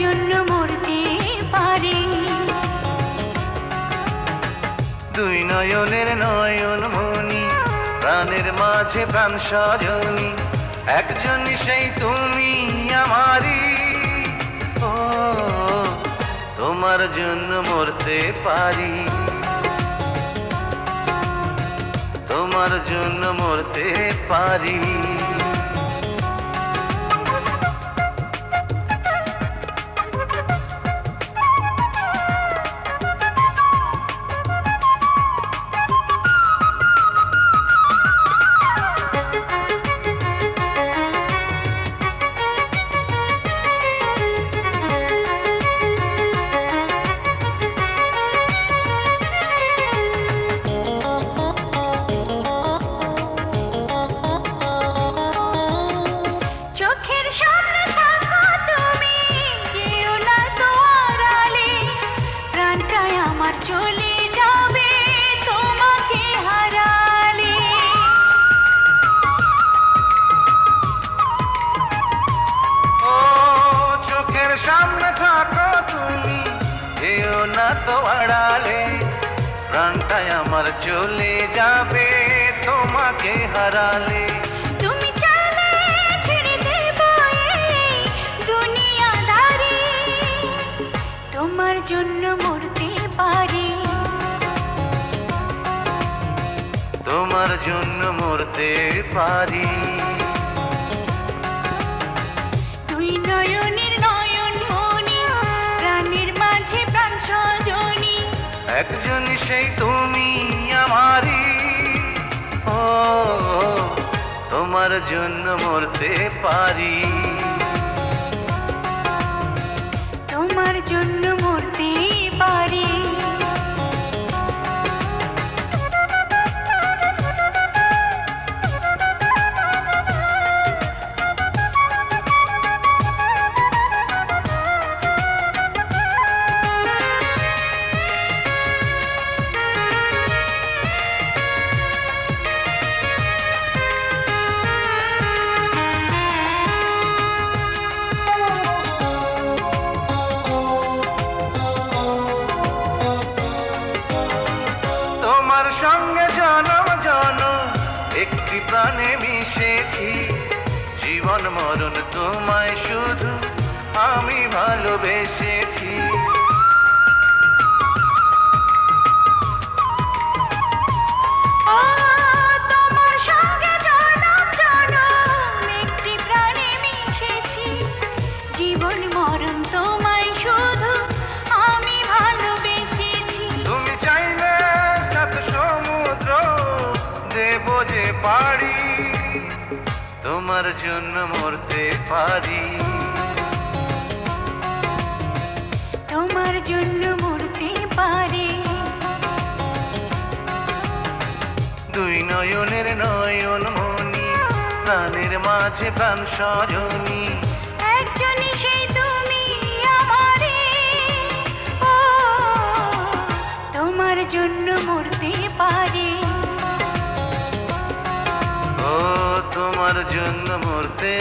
জন্য মরতে পারি। দুই নয়নের নয়ন মনি, প্রাণের মাঝে প্রাণ সজনী, একজনই সেই তুমি আমারি। ও তোমার জন্য মরতে পারি, তোমার জন্য মরতে পারি। চলে যাবে তোমাকে হারালে। ও চোখের সামনে থাকো তুমি, যেও না তো আড়ালে, প্রাণটাই আমার চলে যাবে তোমাকে হারালে। তুমি চাইলে ছেড়ে দেব এই দুনিয়াদারি, তোমার জন্য মরতে পারি, তোমার জন্য মরতে পারি। দুই নয়নের নয়ন মনি, প্রাণের মাঝে প্রাণ সজনী, একজনই সেই তুমি আমারি। ও তোমার জন্য মরতে পারি, তোমার জন্য মরতে পারি। তোমার সঙ্গে জনম জনম একটি প্রাণে মিশেছি, জীবন মরণ তোমায় শুধু আমি ভালোবেসেছি। তোমার সঙ্গে জনম জনম একটি প্রাণে মিশেছি, জীবন মরণ তোমায় শুধু আমি ভালোবেসেছি। তুমি চাইলে সাত সমুদ্র দেব যে পারি, তোমার জন্য মরতে পারি, তোমার জন্য মরতে পারি। দুই নয়নের নয়ন মনি, প্রাণের মাঝে প্রাণ সজনী, একজনই সেই তুমি আমারে। ও তোমার জন্য মরতে পারি, ও তোমার জন্য মরতে